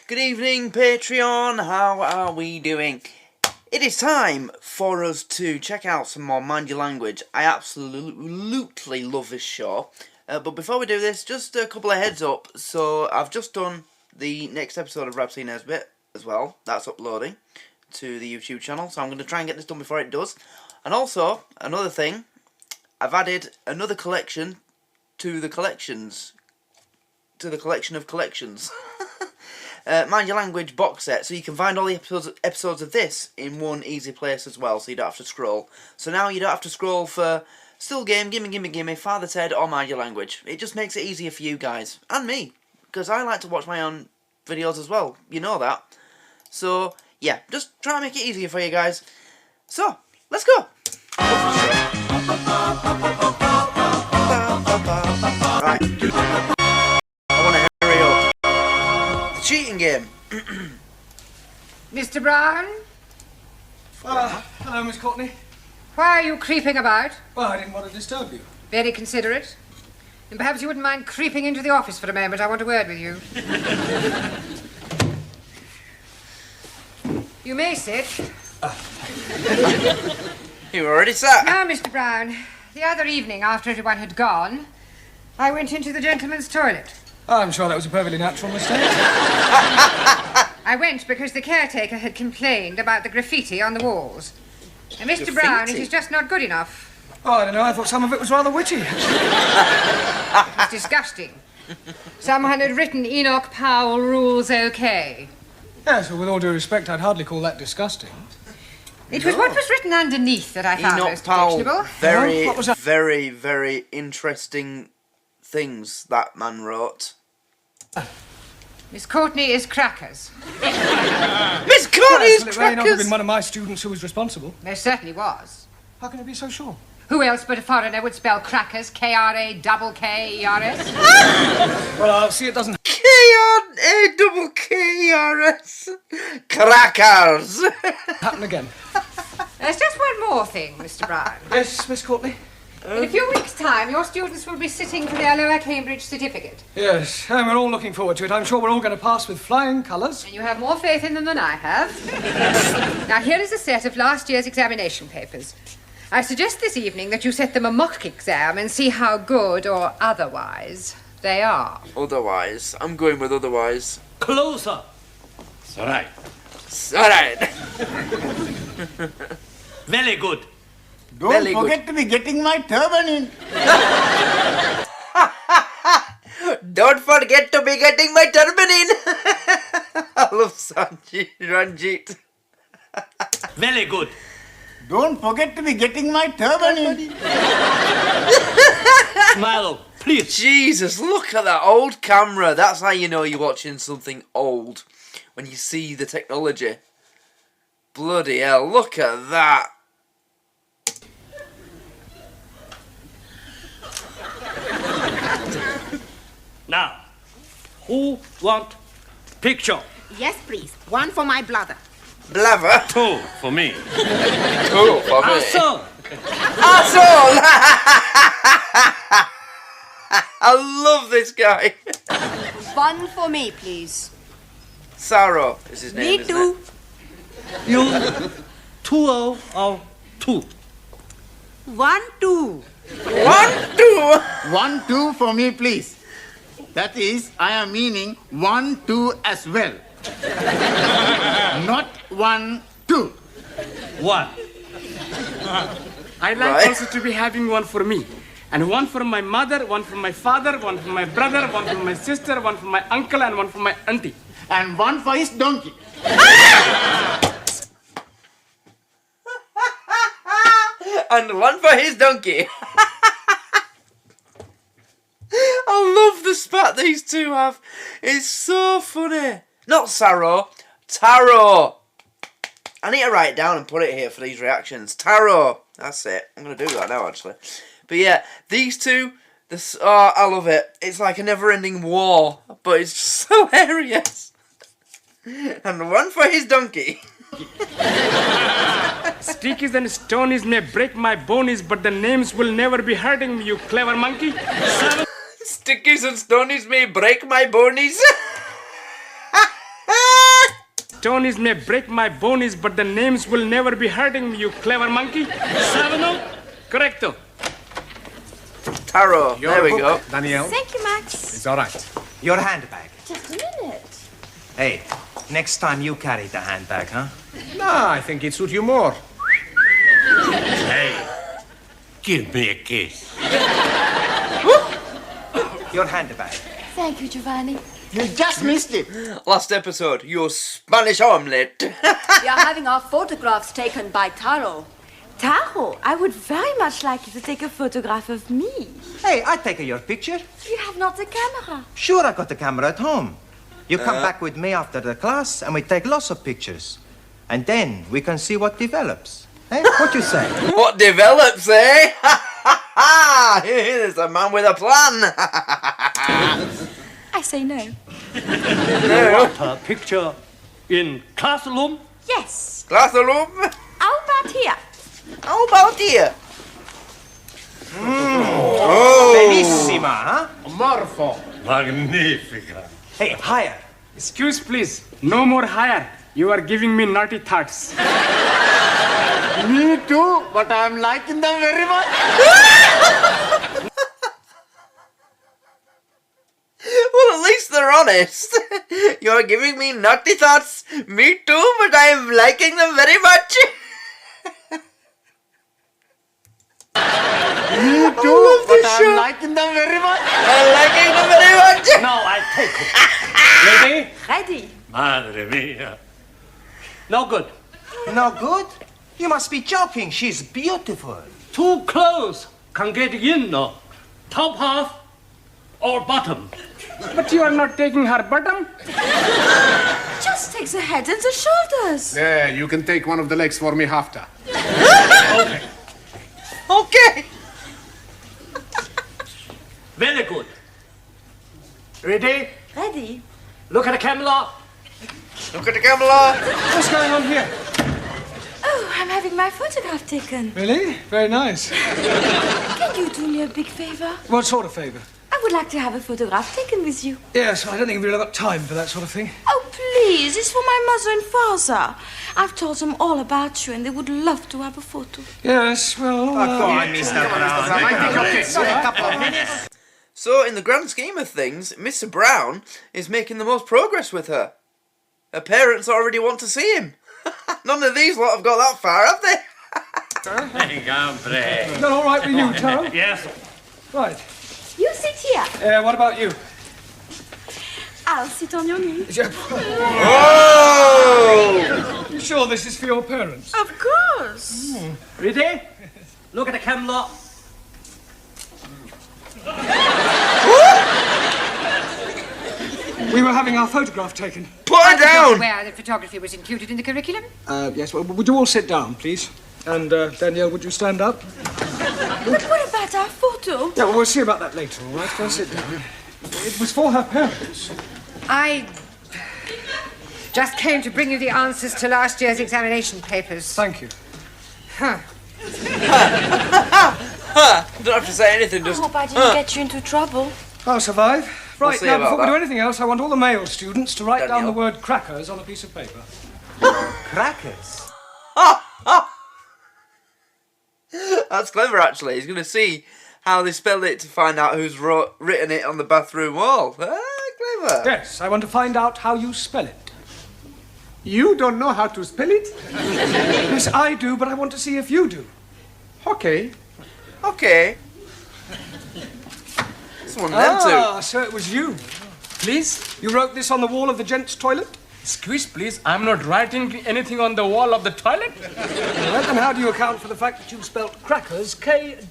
Good evening, Patreon. How are we doing? It is time for us to check out some more Mind Your Language. I absolutely love this show. But before we do this, just a couple of heads up. So I've just done the next episode of Rhapsody Nesbit as well. That's uploading to the YouTube channel. So I'm going to try and get this done before it does. And also, another thing, I've added another collection to the collections. To the collection of collections. Mind Your Language box set, so you can find all the episodes of this in one easy place as well, so you don't have to scroll. So now you don't have to scroll for Still Game, Gimme, Father Ted, or Mind Your Language. It just makes it easier for you guys, and me, because I like to watch my own videos as well, you know that. So, yeah, just try and make it easier for you guys. So, let's go! Right. Cheating game. Mr. Brown? Hello, Miss Courtney. Why are you creeping about? Well, I didn't want to disturb you. Very considerate. And perhaps you wouldn't mind creeping into the office for a moment. I want a word with you. You may sit. You already sat. Now, Mr. Brown, the other evening after everyone had gone, I went into the gentleman's toilet. I'm sure that was a perfectly natural mistake. I went because the caretaker had complained about the graffiti on the walls. And Mr. Brown, it is just not good enough. Oh, I don't know. I thought some of it was rather witty. It's disgusting. Someone had written Enoch Powell rules okay. Yes, well, with all due respect, I'd hardly call that disgusting. It was what was written underneath that I found Enoch most Powell, objectionable. very interesting things that man wrote. Miss Courtney is crackers. Miss Courtney is It may not have crackers! been one of my students who was responsible. There certainly was. How can you be so sure? Who else but a foreigner would spell crackers? K-R-A-K-K-E-R-S? Well, see, it doesn't... K-R-A-K-K-E-R-S. Crackers! happen again. There's just one more thing, Mr. Brown. Yes, Miss Courtney? In a few weeks' time, your students will be sitting for their lower Cambridge certificate. Yes, and we're all looking forward to it. I'm sure we're all going to pass with flying colours. And you have more faith in them than I have. Now, here is a set of last year's examination papers. I suggest this evening that you set them a mock exam and see how good or otherwise they are. Otherwise. I'm going with otherwise. Closer. It's all right. Alright. Very good. Don't forget to be getting my turban in. Don't forget to be getting my turban in. I love Ranjit. Very good. Don't forget to be getting my turban in. Smile, please. Jesus, look at that old camera. That's how you know you're watching something old. When you see the technology. Bloody hell, look at that. Now, who want picture? Yes, please. One for my brother. Blaver. 2 for me. Cool for me. Awesome. Asshole! I love this guy. One for me, please. Saro is his name, Me isn't too. You 2 or 2. 1, 2. it? 1, 2. 1, 2 for me, please. That is, I am meaning 1, 2 as well. Not 1, 2. 1. I'd like Right. also to be having one for me. And one for my mother, one for my father, one for my brother, one for my sister, one for my uncle, and one for my auntie. And one for his donkey. And one for his donkey. I love the spat these two have. It's so funny. Not Saro. Taro. I need to write it down and put it here for these reactions. Taro. That's it. I'm going to do that now, actually. But yeah, these two, I love it. It's like a never-ending war, but it's just hilarious. And one for his donkey. Stickies and stonies may break my bonies, but the names will never be hurting me, you clever monkey. Stickies and stonies may break my bonies. stonies may break my bonies, but the names will never be hurting me, you clever monkey. Savano? Correcto. Taro. There we go. Danielle, Thank you, Max. it's all right. Your handbag. Just a minute. Hey, next time you carry the handbag, huh? No, I think it suits you more. Hey, give me a kiss. Your handbag. Thank you, Giovanni. You just missed it. Last episode, your Spanish omelette. We are having our photographs taken by Taro. Taro, I would very much like you to take a photograph of me. Hey, I take your picture. You have not a camera. Sure, I got the camera at home. You come back with me after the class and we take lots of pictures. And then we can see what develops. Hey, what you say? What develops, eh? Here's a man with a plan. I say no. No. A picture in classroom? Yes. Classroom. How about here? How about here? Benissima, huh? Morpho. Magnifica. Hey, higher. Excuse, please. No more higher. You are giving me naughty thoughts. Me too, but I'm liking them very much. Well, at least they're honest. You're giving me naughty thoughts. Me too, but I'm liking them very much. Me too, but I'm liking them very much. I'm liking them very much. Now I take it. Ready? Ready. Madre mia. No good. No good? You must be joking. She's beautiful. Too close. Can't get in, no. Top half or bottom? But you are not taking her bottom? Just take the head and the shoulders. There, you can take one of the legs for me after. Okay. Okay. Very good. Ready? Ready. Look at the camera. Look at the camera. What's going on here? Oh, I'm having my photograph taken. Really? Very nice. Can you do me a big favor? What sort of favour? I would like to have a photograph taken with you. Yes, I don't think we've really got time for that sort of thing. Oh, please. It's for my mother and father. I've told them all about you and they would love to have a photo. Yes, well... Go on, Mr. Brown. I think okay. A couple of minutes. So, in the grand scheme of things, Mr. Brown is making the most progress with her. Her parents already want to see him. None of these lot have got that far, have they? Hombre. Is that all right with you, Taro? Yes. Right. You sit here. What about you? I'll sit on your knee. Oh! You sure this is for your parents? Of course. Ready? Look at the camera. We were having our photograph taken. Put I her was not down! aware that photography was included in the curriculum. Yes, well, would you all sit down, please? And, Danielle, would you stand up? But what about our photo? Yeah, well, we'll see about that later, all right? Go sit down. It was for her parents. I just came to bring you the answers to last year's examination papers. Thank you. Huh. Don't have to say anything, I just... hope I didn't get you into trouble. I'll survive. Right, see now, about before we do that. anything else, I want all the male students to write down Danielle. the word crackers on a piece of paper. Crackers. That's clever, actually. He's going to see how they spell it to find out who's written it on the bathroom wall. Clever. Yes, I want to find out how you spell it. You don't know how to spell it? Yes, I do, but I want to see if you do. Okay. Okay. It's one of them two. So it was you. Please? You wrote this on the wall of the gents' toilet? Excuse, please. I'm not writing anything on the wall of the toilet. Well, then how do you account for the fact that you spelt crackers, K-R-A-K-K-E-R-S,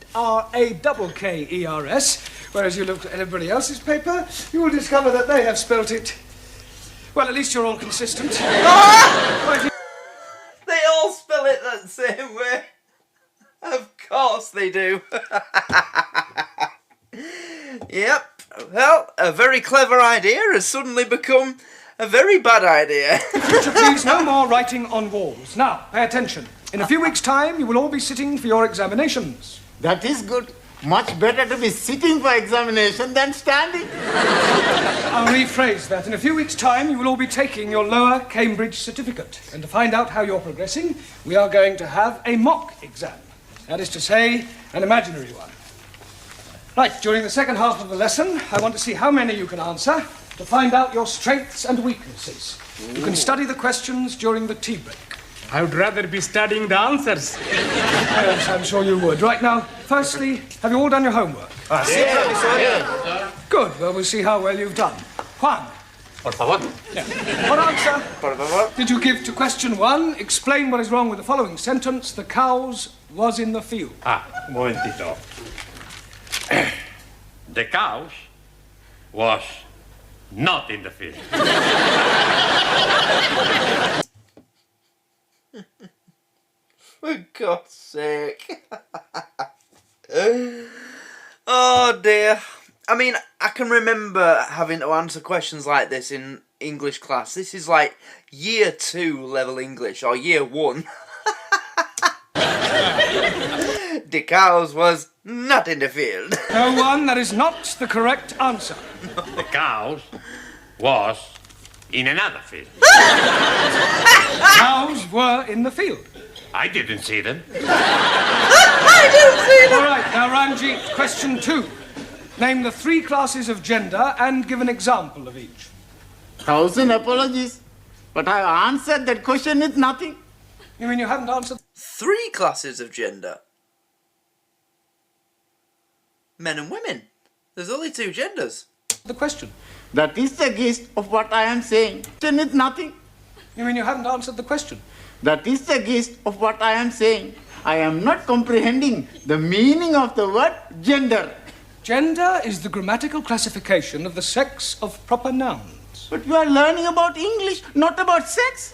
whereas you looked at everybody else's paper, you will discover that they have spelt it... Well, at least you're all consistent. They all spell it that same way. Of course they do. Yep. Well, a very clever idea has suddenly become a very bad idea. Teacher, please, no more writing on walls. Now, pay attention. In a few weeks' time, you will all be sitting for your examinations. That is good. Much better to be sitting for examination than standing. I'll rephrase that. In a few weeks' time, you will all be taking your lower Cambridge certificate. And to find out how you're progressing, we are going to have a mock exam. That is to say, an imaginary one. Right, during the second half of the lesson, I want to see how many you can answer to find out your strengths and weaknesses. You can study the questions during the tea break. I would rather be studying the answers. Yes, I'm sure you would. Right now, firstly, have you all done your homework? Good. Well, we'll see how well you've done. Juan. Por favor. Yeah. What answer did you give to question 1? Explain what is wrong with the following sentence. The cows was in the field. Un momentito. The cows was not in the field. For God's sake. Oh dear. I mean, I can remember having to answer questions like this in English class. This is like year 2 level English, or year 1. The cows was not in the field. No, Juan, that is not the correct answer. The cows was in another field. Cows were in the field. I didn't see them. All right, now Ranjit, question 2. Name the 3 classes of gender and give an example of each. 1,000 apologies. But I answered that question with nothing. You mean you haven't answered? 3 classes of gender. Men and women. There's only 2 genders. The question. That is the gist of what I am saying. Question with nothing. You mean you haven't answered the question? That is the gist of what I am saying. I am not comprehending the meaning of the word gender. Gender is the grammatical classification of the sex of proper nouns. But you are learning about English, not about sex.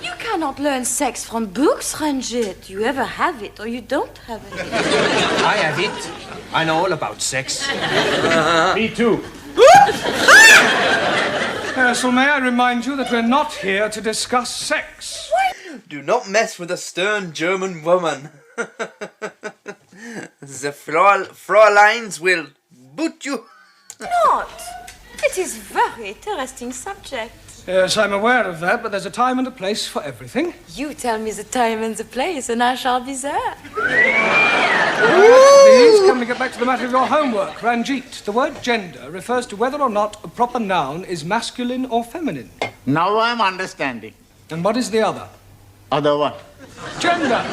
You cannot learn sex from books, Ranjit. You either have it or you don't have it. I have it. I know all about sex. Me too. So may I remind you that we're not here to discuss sex. Do not mess with a stern German woman. The Fräuleins will boot you. Not. It is very interesting subject. Yes, I'm aware of that, but there's a time and a place for everything. You tell me the time and the place, and I shall be there. Please, can we get back to the matter of your homework? Ranjit, the word gender refers to whether or not a proper noun is masculine or feminine. Now I am understanding. And what is the other? Other one. Gender.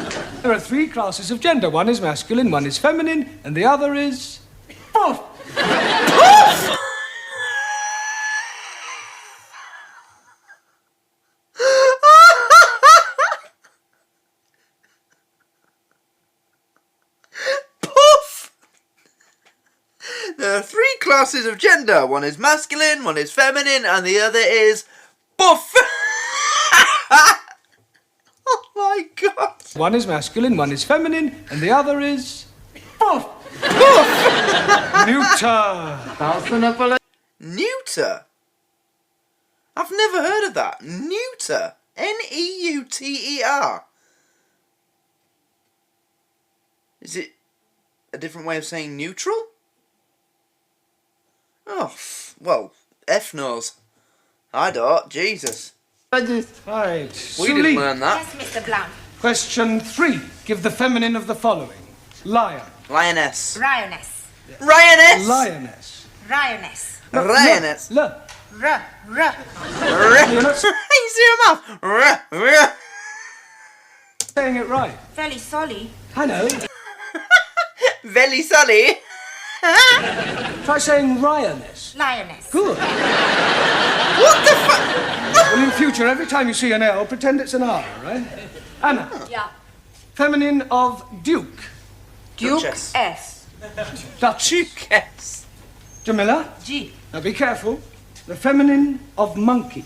There are 3 classes of gender. One is masculine, one is feminine, and the other is... Poof! There are 3 classes of gender. One is masculine, one is feminine, and the other is buff. Oh my God. One is masculine, one is feminine, and the other is... Poof! neuter. 1,000 apologies. Neuter? I've never heard of that. Neuter. Neuter. Is it a different way of saying neutral? Oh, well, F knows. I don't. Jesus. Right. We Suli. didn't learn that. Yes, Mr. Blount. Question 3. Give the feminine of the following. Lion. Lioness. Lioness. Lioness? Lioness. Lioness. Lioness. L. R. You're not You see your mouth? saying it right. Fairly solly. I know. Velly Sully. Try saying Rioness. Lioness. Good. What the fuck? Well, in future, every time you see an L, pretend it's an R, right? Anna. Yeah. Feminine of Duke. Duke Duchess. S. Duchess. Yes. Jamila. G. Now be careful. The feminine of monkey.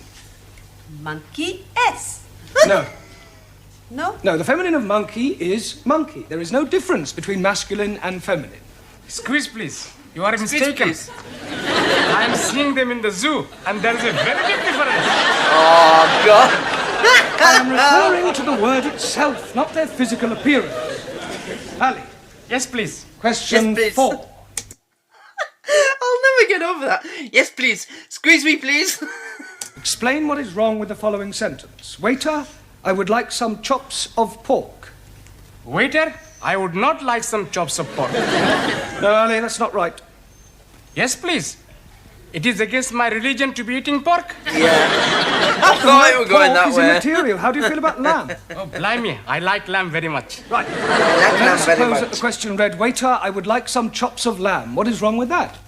Monkey S. No. No? No, the feminine of monkey is monkey. There is no difference between masculine and feminine. Squeeze, please. You are mistaken. please. I am seeing them in the zoo, and there is a very big difference. Oh, God. I am referring to the word itself, not their physical appearance. Ali, Yes, please. Question Yes, please. 4. I'll never get over that. Yes, please. Squeeze me, please. Explain what is wrong with the following sentence. Waiter, I would like some chops of pork. Waiter, I would not like some chops of pork. No, Ali, that's not right. Yes, please. It is against my religion to be eating pork. I thought it was going Pork that is way. immaterial. How do you feel about lamb? Oh, blimey, I like lamb very much. Right. Like Let's lamb very suppose that much. the question read, Waiter, I would like some chops of lamb. What is wrong with that?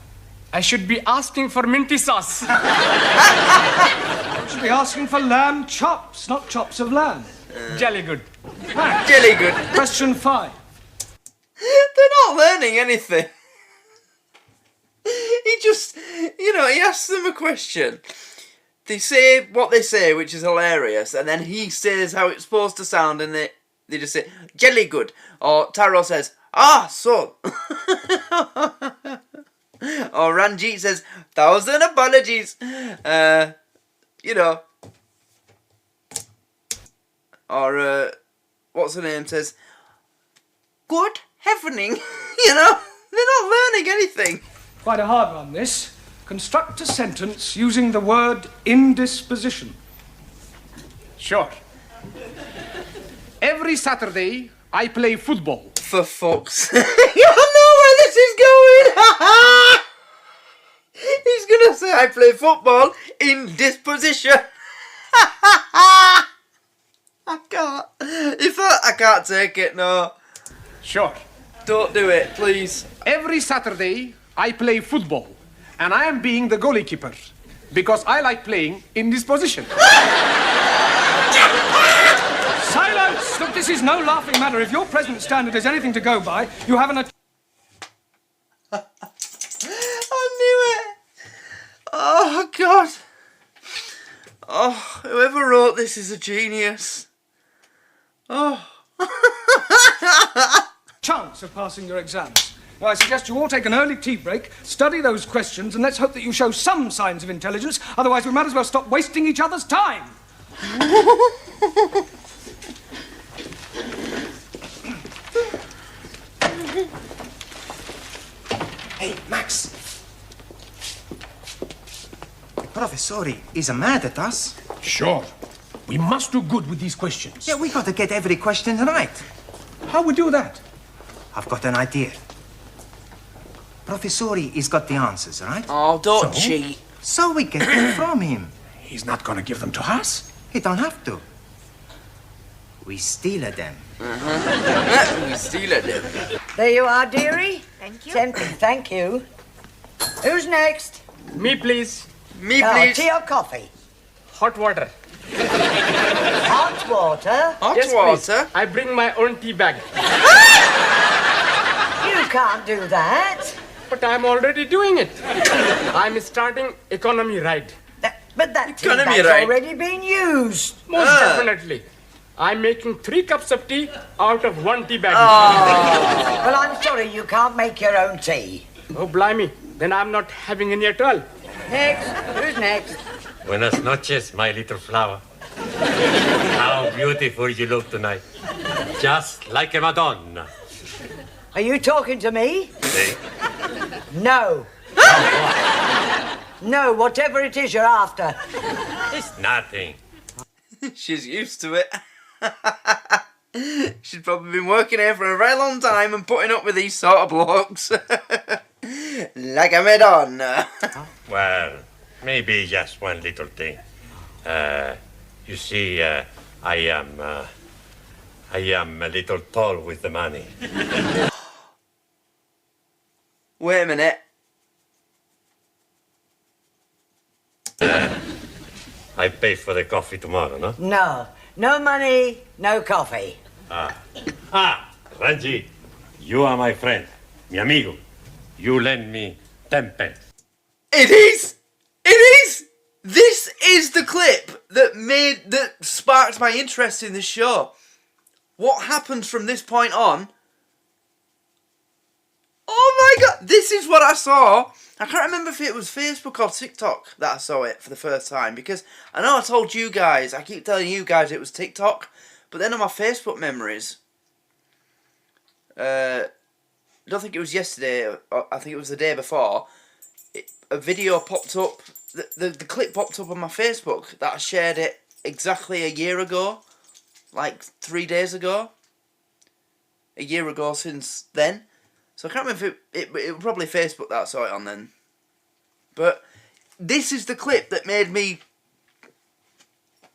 I should be asking for minty sauce. You should be asking for lamb chops, not chops of lamb. Jolly good. Jelly good. Question 5. They're not learning anything. He just, he asks them a question. They say what they say, which is hilarious, and then he says how it's supposed to sound, and they just say, jelly good. Or Taro says, ah, so. Or Ranjit says, 1,000 apologies. Or, what's her name says, good heavening. They're not learning anything. Quite a hard one, this. Construct a sentence using the word indisposition. Sure. Every Saturday, I play football. For fuck's sake. I know where this is going. He's gonna say I play football in disposition. I can't. I can't take it, no. Sure. Don't do it, please. Every Saturday, I play football. And I am being the goalkeeper. Because I like playing in this position. Silence! Look, this is no laughing matter. If your present standard is anything to go by, you have an... I knew it. Oh, God. Oh, whoever wrote this is a genius. Oh. chance of passing your exams. Now, I suggest you all take an early tea break, study those questions, and let's hope that you show some signs of intelligence. Otherwise, we might as well stop wasting each other's time. Hey, Max. Professori is mad at us. Sure. We must do good with these questions. Yeah, we got to get every question right. How we do that? I've got an idea. Professori has got the answers, right? Oh, don't So? cheat. So we get them from him. He's not going to give them to us. He don't have to. We steal them. We steal it. There you are, dearie. Thank you. Thank you. Who's next? Me, please. Me, please. Tea or coffee? Hot water. Hot water? Hot Yes, water. please. I bring my own tea bag. You can't do that. But I'm already doing it. I'm starting economy ride. But that tea Economy bag's right. already been used. Most definitely. I'm making 3 cups of tea out of 1 tea bag. Well, I'm sorry you can't make your own tea. Oh, blimey. Then I'm not having any at all. Next. Who's next? Buenas noches, my little flower. How beautiful you look tonight. Just like a Madonna. Are you talking to me? See? No. No, whatever it is you're after. It's nothing. She's used to it. She's probably been working here for a very long time and putting up with these sort of blokes. Like a Madonna. Well, maybe just one little thing. You see, I am a little tall with the money. Wait a minute. I pay for the coffee tomorrow, no? No. No money, no coffee. Ranji, you are my friend, mi amigo. You lend me 10 pence. It is! It is! This is the clip that sparked my interest in this show. What happens from this point on? Oh my god, this is what I saw. I can't remember if it was Facebook or TikTok that I saw it for the first time, because I know I told you guys, I keep telling you guys it was TikTok, but then on my Facebook memories, don't think it was yesterday, or I think it was the day before, a video popped up, the clip popped up on my Facebook that I shared it exactly a year ago, like 3 days ago. A year ago since then. So I can't remember if it was probably Facebook that I saw it on then. But this is the clip that made me,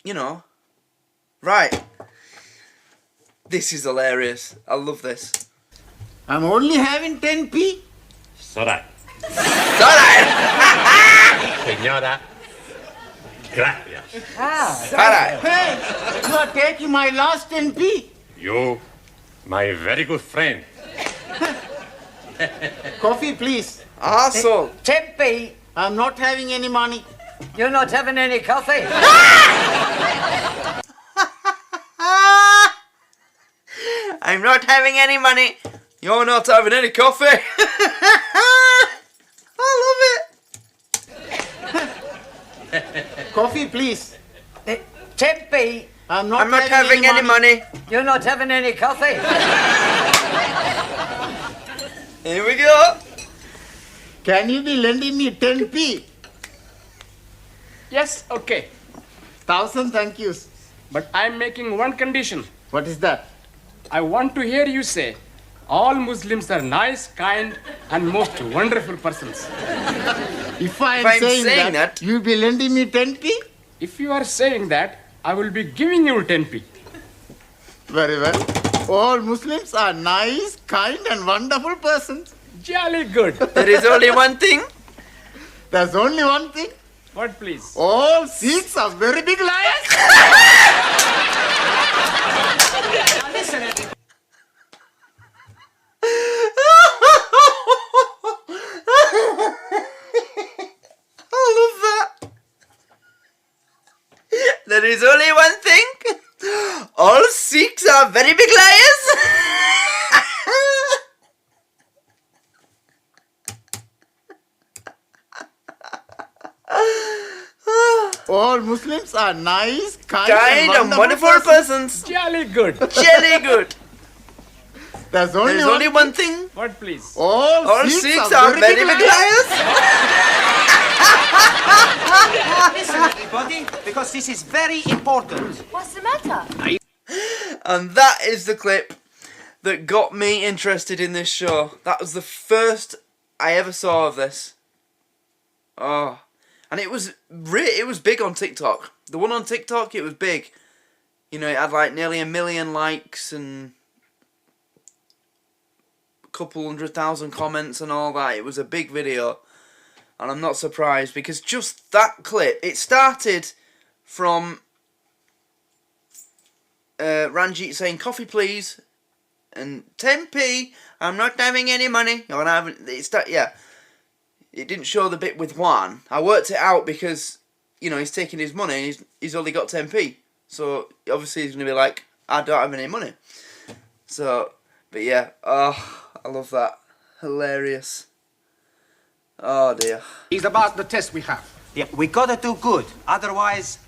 you know, right. This is hilarious. I love this. I'm only having 10p. Sorry. Sorry. Señora, gracias. Sorry. Hey, you are taking my last 10p. You, my very good friend. Coffee, please. Arsehole. 10p. I'm not having any money. You're not having any coffee. I'm not having any money. You're not having any coffee. I love it. Coffee, please. 10p. I'm not having any money. You're not having any coffee. Here we go. Can you be lending me 10p? Yes, okay. 1,000 thank yous. But I'm making one condition. What is that? I want to hear you say, all Muslims are nice, kind, and most wonderful persons. If I'm saying that, you'll be lending me 10p? If you are saying that, I will be giving you 10p. Very well. All Muslims are nice, kind, and wonderful persons. Jolly good. There is only one thing. There's only one thing. What, please? All Sikhs are very big liars. Listen. I love that. There is only one thing. All Sikhs are very big liars. All Muslims are nice, kind and wonderful persons. Jolly good. Jolly good. There's only, one thing. What, please? All Sikhs are very big liars. Listen, everybody, because this is very important. What's the matter? And that is the clip that got me interested in this show. That was the first I ever saw of this. Oh, and it was big on TikTok. The one on TikTok, it was big. You know, it had like nearly 1 million likes and a couple 100,000 comments and all that. It was a big video, and I'm not surprised because just that clip, it started from Ranjit saying coffee please and 10p. I'm not having any money. It didn't show the bit with Juan. I worked it out because, you know, he's taking his money and he's only got 10p. So obviously he's gonna be like, I don't have any money. So, but yeah, oh, I love that. Hilarious. Oh dear. It's about the test we have. Yeah, we gotta do good. Otherwise,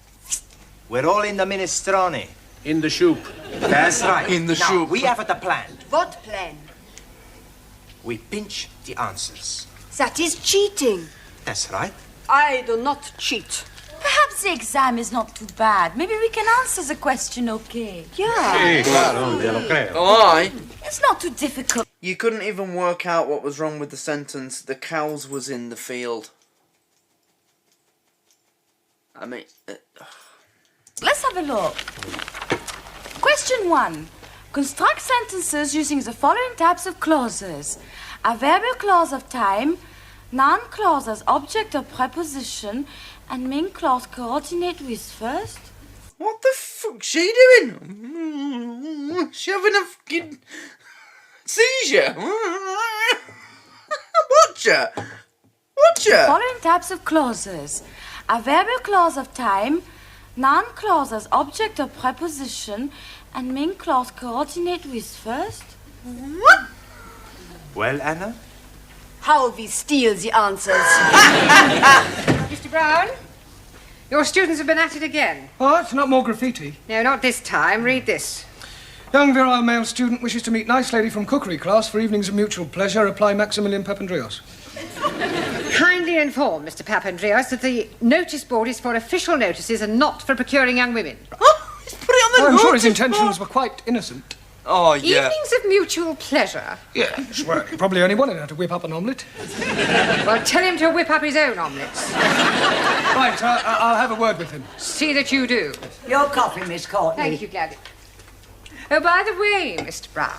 we're all in the minestrone. In the soup. That's right. In the now, soup. We have a plan. What plan? We pinch the answers. That is cheating. That's right. I do not cheat. Perhaps the exam is not too bad. Maybe we can answer the question okay. Yeah. Sí, claro, ya lo creo. Oh, aye. It's not too difficult. You couldn't even work out what was wrong with the sentence, the cows was in the field. I mean... Let's have a look. Question 1. Construct sentences using the following types of clauses. Adverbial clause of time, noun clause as object or preposition, and main clause coordinate with first. What the fuck's she doing? She having a fucking seizure. Watch her. Watch her. Following types of clauses. Adverbial clause of time, noun clause as object or preposition, and main clause coordinate with first. What? Well, Anna? How we steal the answers. Mr. Brown, your students have been at it again. What? Not more graffiti? No, not this time. Read this. Young virile male student wishes to meet nice lady from cookery class for evenings of mutual pleasure. Apply Maximilian Papandreou. Kindly inform Mr. Papandreou that the notice board is for official notices and not for procuring young women. Oh, he's put it on the I'm sure his notice intentions board. were quite innocent. Oh, yeah. Evenings of mutual pleasure. Yes, well, he probably only wanted her to whip up an omelette. Well, tell him to whip up his own omelettes. Right, I'll have a word with him. See that you do. Your coffee, Miss Courtney. Thank you, Gladys. Oh, by the way, Mr. Brown,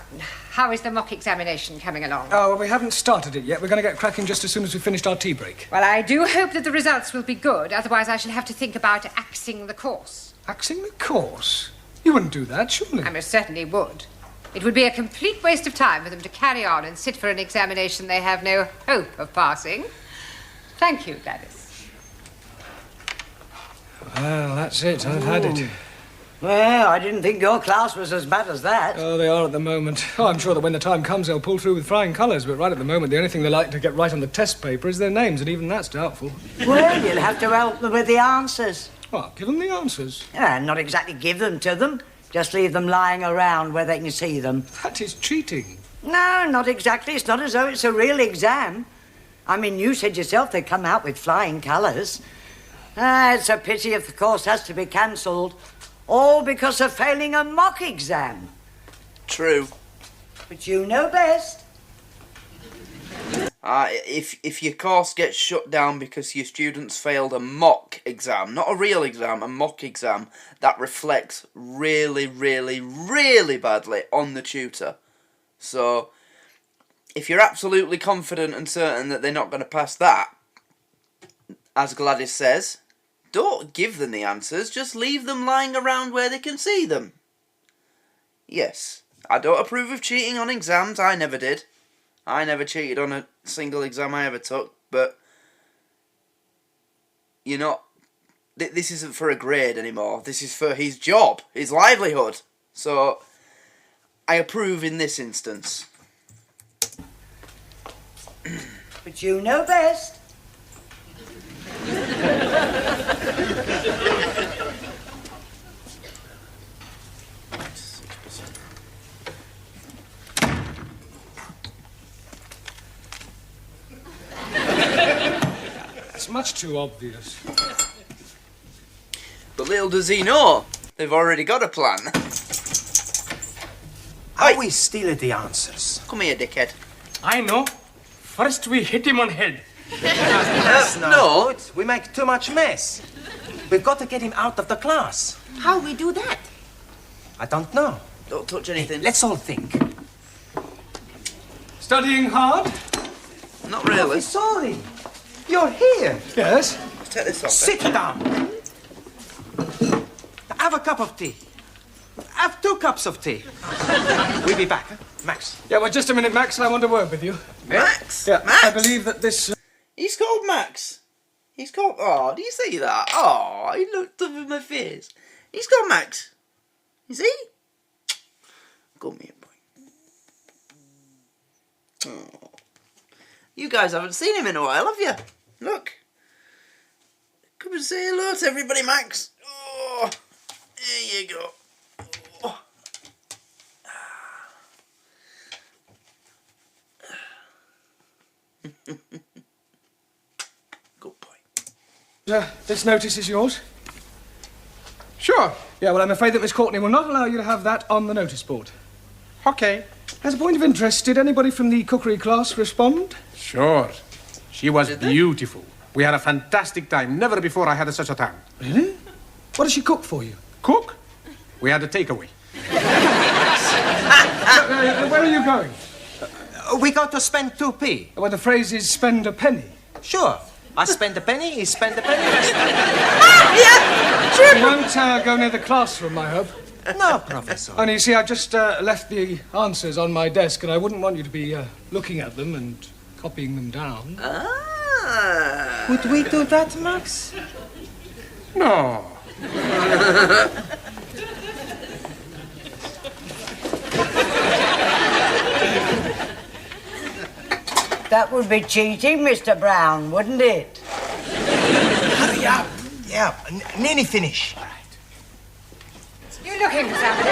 how is the mock examination coming along? Oh, well, we haven't started it yet. We're going to get cracking just as soon as we've finished our tea break. Well, I do hope that the results will be good. Otherwise, I shall have to think about axing the course. Axing the course? You wouldn't do that, surely? I most certainly would. It would be a complete waste of time for them to carry on and sit for an examination they have no hope of passing. Thank you, Gladys. Well, that's it. I've had it. Well, I didn't think your class was as bad as that. Oh, they are at the moment. Oh, I'm sure that when the time comes, they'll pull through with flying colours, but right at the moment, the only thing they like to get right on the test paper is their names, and even that's doubtful. Well, you'll have to help them with the answers. What, give them the answers? Not exactly give them to them. Just leave them lying around where they can see them. That is cheating. No, not exactly. It's not as though it's a real exam. I mean, you said yourself they come out with flying colours. It's a pity if the course has to be cancelled. All because of failing a mock exam. True. But you know best. If your course gets shut down because your students failed a mock exam, not a real exam, a mock exam, that reflects really, really, really badly on the tutor. So, if you're absolutely confident and certain that they're not going to pass that, as Gladys says, don't give them the answers, just leave them lying around where they can see them. Yes, I don't approve of cheating on exams, I never did. I never cheated on a single exam I ever took, but you're not... This isn't for a grade anymore, this is for his job, his livelihood. So, I approve in this instance. But you know best. It's much too obvious. But little does he know, they've already got a plan. Are we still at the answers? Come here, dickhead. I know. First we hit him on head. That's not no. good. We make too much mess. We've got to get him out of the class. How we do that? I don't know. Don't touch anything. Let's all think. Studying hard? Not really. Sorry. You're here. Yes. Let's take this off. Sit down. Have a cup of tea. Have 2 cups of tea. We'll be back, huh? Max. Yeah, well, just a minute, Max. I want a word with you. Max? Yeah, Max? I believe that this... He's called Max. He's called... Oh, do you see that? Oh, he looked up in my face. He's called Max. Is he? Come here, boy. Oh. You guys haven't seen him in a while, have you? Look. Come and say hello to everybody, Max. Oh, there you go. Oh. Good boy. This notice is yours? Sure. Yeah, well, I'm afraid that Miss Courtney will not allow you to have that on the notice board. Okay. As a point of interest, did anybody from the cookery class respond? Sure. She was Did they? beautiful. We had a fantastic time. Never before I had such a time. Really? What does she cook for you? Cook? We had a takeaway. Where are you going? We got to spend 2p. Well, the phrase is spend a penny. Sure. I spend a penny, he spend a penny. You won't go near the classroom, I hope. No, Professor. Only, you see, I just left the answers on my desk, and I wouldn't want you to be looking at them and copying them down. Ah. Would we do that, Max? No. That would be cheating, Mr. Brown, wouldn't it? Hurry up. Yeah, nearly finish. You looking for somebody?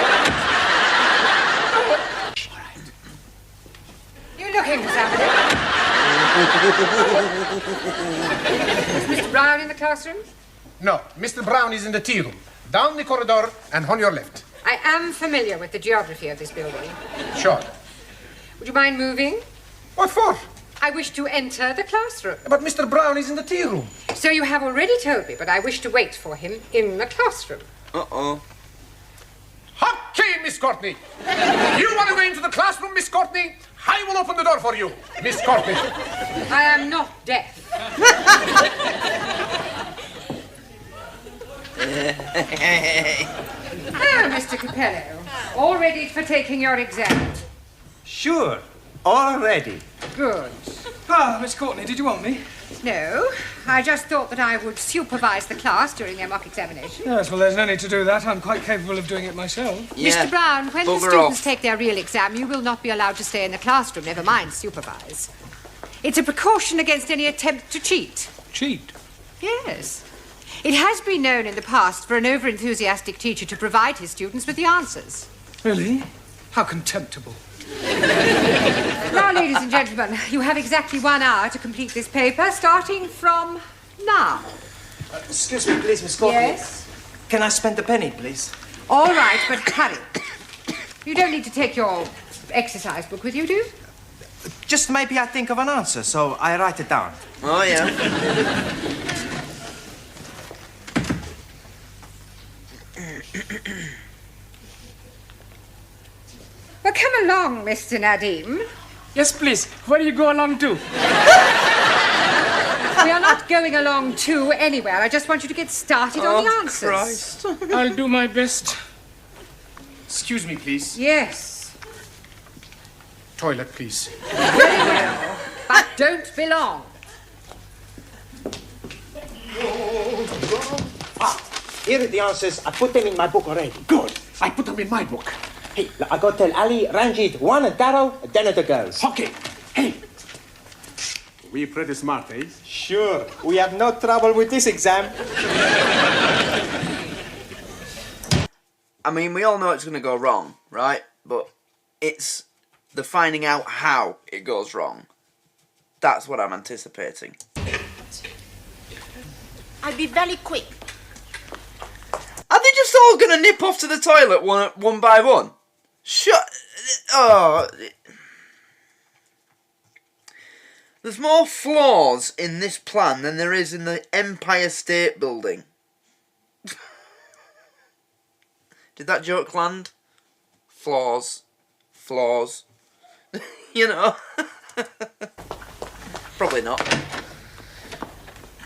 looking for somebody. Is Mr. Brown in the classroom? No, Mr. Brown is in the tea room. Down the corridor and on your left. I am familiar with the geography of this building. Sure. Would you mind moving? What for? I wish to enter the classroom. But Mr. Brown is in the tea room. So you have already told me, but I wish to wait for him in the classroom. Uh-oh. Okay, Miss Courtney. You want to go into the classroom, Miss Courtney? I will open the door for you, Miss Courtney. I am not deaf. Oh, Mr. Capello, all ready for taking your exam? Sure, already. Good. Ah, Miss Courtney, did you want me? No, I just thought that I would supervise the class during their mock examination. Yes, well, there's no need to do that. I'm quite capable of doing it myself. Mr. Brown, when the bugger students off. take their real exam, you will not be allowed to stay in the classroom, never mind supervise. It's a precaution against any attempt to cheat. Cheat? Yes. It has been known in the past for an over-enthusiastic teacher to provide his students with the answers. Really? How contemptible. Now, ladies and gentlemen, you have exactly 1 hour to complete this paper, starting from now. Excuse me, please, Miss Courtney. Yes? Can I spend a penny, please? All right, but hurry. You don't need to take your exercise book with you, do you? Just maybe I think of an answer, so I write it down. Oh, yeah. Well, come along, Mr. Nadim. Yes, please. Where do you go along to? We are not going along to anywhere. I just want you to get started on the answers. Christ. I'll do my best. Excuse me, please. Yes. Toilet, please. Very well. But don't be long. Here are the answers. I put them in my book already. Good. I put them in my book. Hey, I go tell Ali, Ranjit, one and Daro, then at the girls. Okay. Hey. We pretty smart, eh? Sure. We have no trouble with this exam. I mean, we all know it's going to go wrong, right? But it's the finding out how it goes wrong. That's what I'm anticipating. I'll be very quick. Are they just all going to nip off to the toilet one by one? Shut... Oh... There's more flaws in this plan than there is in the Empire State Building. Did that joke land? Flaws. Flaws. You know? Probably not.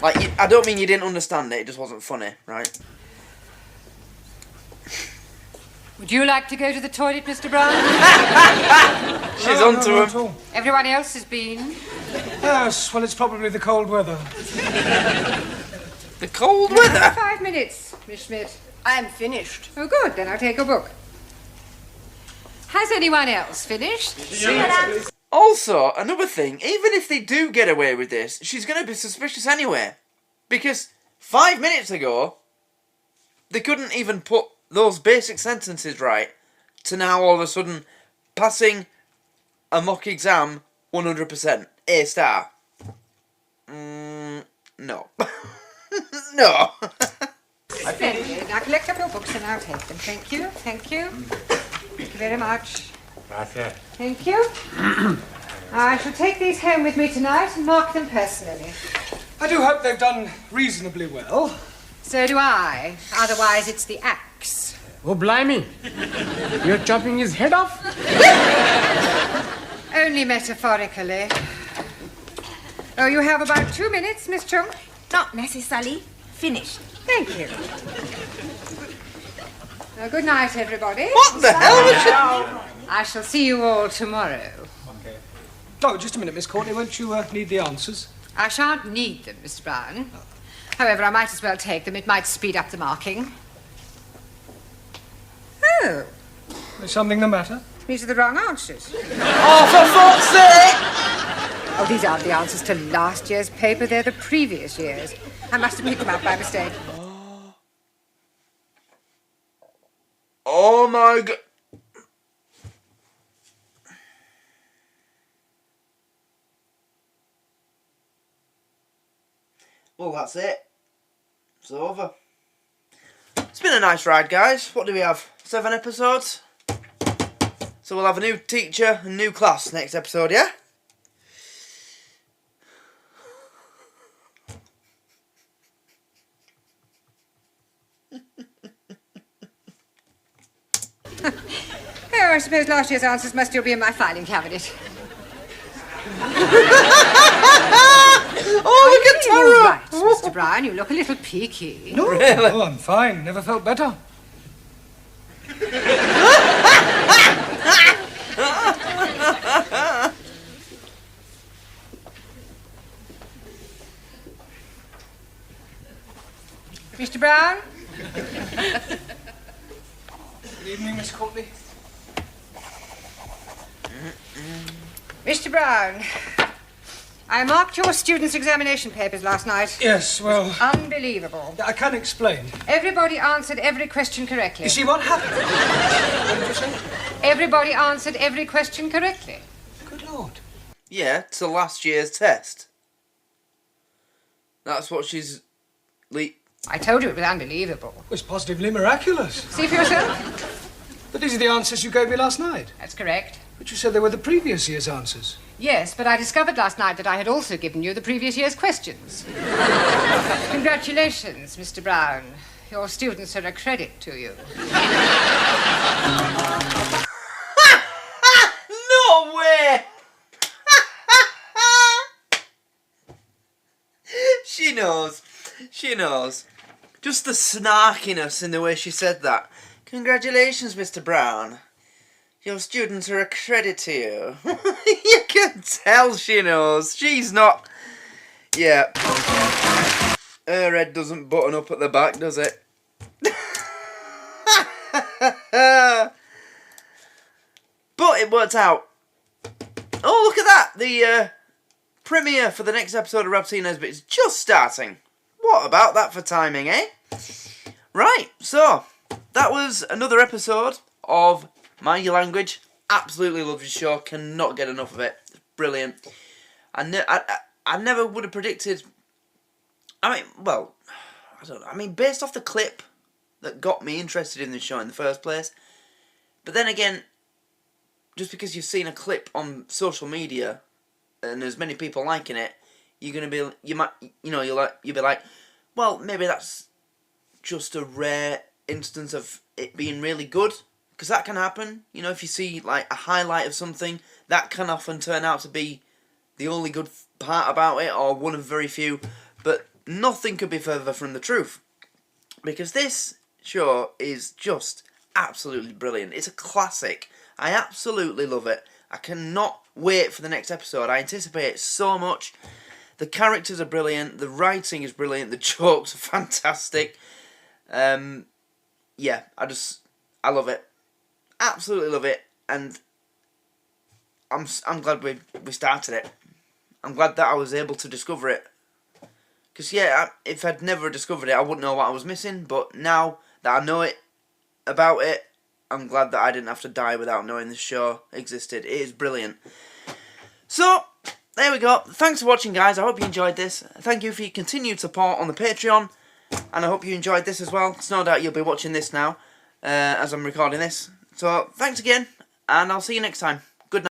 Like, I don't mean you didn't understand it, it just wasn't funny, right? Would you like to go to the toilet, Mr. Brown? She's onto not at him. all. Everyone else has been. Yes, well, it's probably the cold weather. The cold weather? 5 minutes, Miss Schmidt. I am finished. Oh, good. Then I'll take a book. Has anyone else finished? Also, another thing, even if they do get away with this, she's going to be suspicious anyway. Because 5 minutes ago, they couldn't even put those basic sentences right to now all of a sudden passing a mock exam 100%. A star. No. No. Splendid. Now collect up your books and I'll take them. Thank you. Thank you. Thank you very much. Gracias. Thank you. I shall take these home with me tonight and mark them personally. I do hope they've done reasonably well. So do I. Otherwise, it's the axe. Oh, blimey. You're chopping his head off? Only metaphorically. Oh, you have about 2 minutes, Miss Chung. Not necessarily. Finished. Thank you. Good night, everybody. What the hell was she... I shall see you all tomorrow. Oh, just a minute, Miss Courtney. Won't you need the answers? I shan't need them, Mr. Brown. However, I might as well take them. It might speed up the marking. Oh, Is something the matter? these are the wrong answers. Oh, for fuck's sake! Oh, these aren't the answers to last year's paper. They're the previous year's. I must have picked them up by mistake. Oh my god. Well, that's it. It's over. It's been a nice ride, guys. What do we have? 7 episodes? So we'll have a new teacher and new class next episode, yeah? Oh, I suppose last year's answers must still be in my filing cabinet. Oh, look at Tara! You're right, Mr. Brown. You look a little peaky. No, oh, I'm fine. Never felt better. Mr. Brown? Good evening, Miss Courtney. Mr. Brown, I marked your students' examination papers last night. Yes, well... Unbelievable. I can explain. Everybody answered every question correctly. You see what happened? What did you say? Everybody answered every question correctly. Good Lord. Yeah, to last year's test. That's what she's... I told you it was unbelievable. It was positively miraculous. See for yourself? But these are the answers you gave me last night. That's correct. But you said they were the previous year's answers. Yes, but I discovered last night that I had also given you the previous year's questions. Congratulations, Mr. Brown. Your students are a credit to you. No way! She knows. She knows. Just the snarkiness in the way she said that. Congratulations, Mr. Brown. Your students are a credit to you. You can tell she knows. She's not... Yeah. Her head doesn't button up at the back, does it? But it worked out. Oh, look at that! The premiere for the next episode of Rapsy Nesbitt is just starting. What about that for timing, eh? Right, so that was another episode of Mind Your Language. Absolutely love your show. Cannot get enough of it. It's brilliant. I never would have predicted... I mean, well, I don't know. I mean, based off the clip that got me interested in this show in the first place. But then again, just because you've seen a clip on social media and there's many people liking it, you're gonna be, you'll be like, well, maybe that's just a rare instance of it being really good, because that can happen. You know, if you see like a highlight of something, that can often turn out to be the only good part about it, or one of very few. But nothing could be further from the truth, because this show is just absolutely brilliant. It's a classic. I absolutely love it. I cannot wait for the next episode. I anticipate it so much. The characters are brilliant. The writing is brilliant. The jokes are fantastic. Yeah, I love it. Absolutely love it. And I'm glad we started it. I'm glad that I was able to discover it. Because, yeah, if I'd never discovered it, I wouldn't know what I was missing. But now that I know about it, I'm glad that I didn't have to die without knowing this show existed. It is brilliant. So, there we go. Thanks for watching, guys. I hope you enjoyed this. Thank you for your continued support on the Patreon. And I hope you enjoyed this as well. It's no doubt you'll be watching this now, as I'm recording this. So, thanks again, and I'll see you next time.